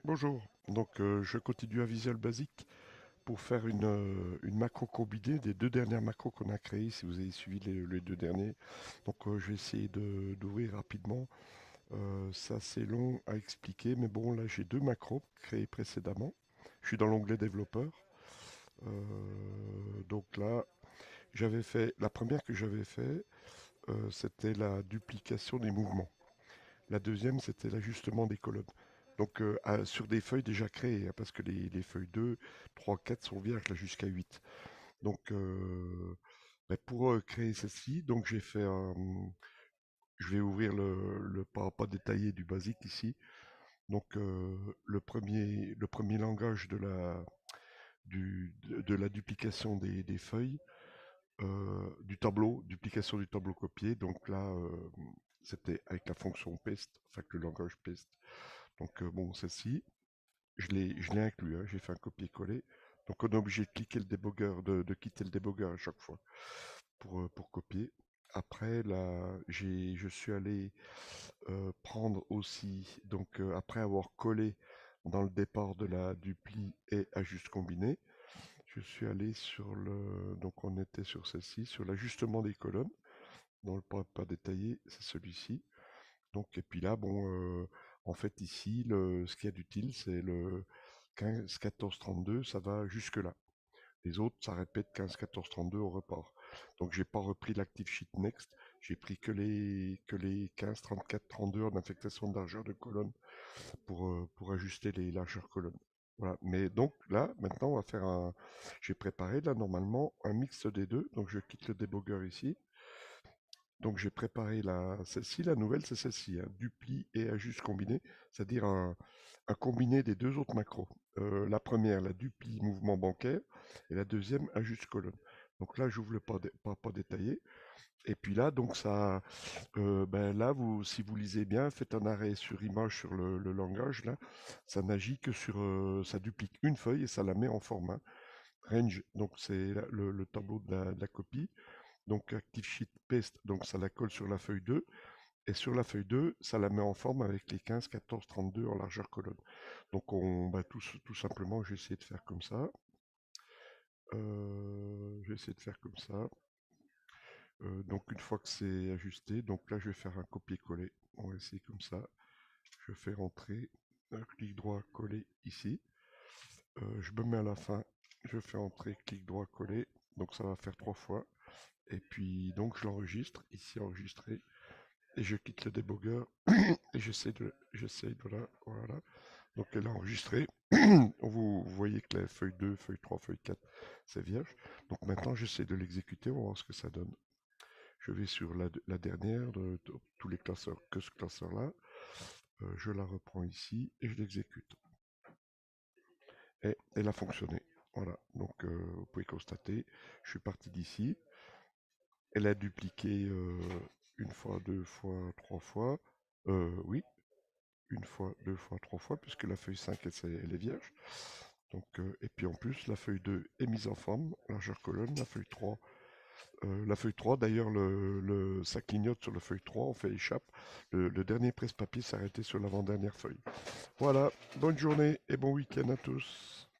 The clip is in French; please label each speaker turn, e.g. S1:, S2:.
S1: Bonjour, je continue à Visual Basic pour faire une macro combinée des deux dernières macros qu'on a créées, si vous avez suivi les deux derniers. Je vais essayer d'ouvrir rapidement. Ça c'est long à expliquer, mais bon là j'ai deux macros créées précédemment. Je suis dans l'onglet développeur. Donc là j'avais fait, la première que j'avais fait, c'était la duplication des mouvements. La deuxième, c'était l'ajustement des colonnes. Sur des feuilles déjà créées, hein, parce que les feuilles 2, 3, 4 sont vierges là jusqu'à 8. Donc, pour créer celle-ci, je vais ouvrir le pas détaillé du basique ici. Le premier langage de la duplication des feuilles, du tableau, duplication du tableau copié. C'était avec la fonction paste, enfin le langage paste. Celle-ci, je l'ai inclus, hein, j'ai fait un copier-coller. Donc on est obligé de cliquer le débugger, de quitter le débugger à chaque fois pour copier. Après, là, je suis allé prendre aussi, après avoir collé dans le départ de la dupli et ajuste combiné, je suis allé donc on était sur celle-ci, sur l'ajustement des colonnes, dans le pas détaillé, c'est celui-ci. Et puis là, en fait, ici, ce qu'il y a d'utile, c'est le 15, 14, 32, ça va jusque-là. Les autres, ça répète 15, 14, 32 au report. Donc, j'ai pas repris l'Active Sheet Next, j'ai pris que les 15, 34, 32 en affectation de largeur de colonne pour ajuster les largeurs colonnes. Voilà. Mais donc là, maintenant, j'ai préparé là normalement un mix des deux. Donc, je quitte le debugger ici. Donc j'ai préparé celle-ci, la nouvelle c'est celle-ci, hein, dupli et ajuste combiné, c'est-à-dire un combiné des deux autres macros. La première, la dupli mouvement bancaire, et la deuxième, ajuste colonne. Donc là, j'ouvre le pas détaillé. Et puis là, là, si vous lisez bien, faites un arrêt sur image sur le langage, là, ça n'agit que ça duplique une feuille et ça la met en format range. Donc c'est le tableau de la copie. Donc Active Sheet Paste, donc ça la colle sur la feuille 2. Et sur la feuille 2, ça la met en forme avec les 15, 14, 32 en largeur colonne. Tout simplement, je vais essayer de faire comme ça. Je vais essayer de faire comme ça. Une fois que c'est ajusté, donc là je vais faire un copier-coller. On va essayer comme ça. Je fais rentrer un clic droit coller ici. Je me mets à la fin. Je fais entrer clic droit coller. Donc ça va faire 3 fois. Et puis donc je l'enregistre ici enregistré. Et je quitte le debugger et j'essaie de la, voilà. Donc elle a enregistré. Vous voyez que la feuille 2, feuille 3, feuille 4, c'est vierge. Donc maintenant j'essaie de l'exécuter, on va voir ce que ça donne. Je vais sur la dernière de tous les classeurs, que ce classeur-là. Je la reprends ici et je l'exécute. Et elle a fonctionné. Voilà, vous pouvez constater, je suis parti d'ici. Elle a dupliqué une fois, deux fois, trois fois. Oui, une fois, deux fois, trois fois, puisque la feuille 5, elle est vierge. Et puis en plus, la feuille 2 est mise en forme, largeur colonne, la feuille 3 d'ailleurs, ça clignote sur la feuille 3, on fait échappe. Le dernier presse-papier s'est arrêté sur l'avant-dernière feuille. Voilà, bonne journée et bon week-end à tous.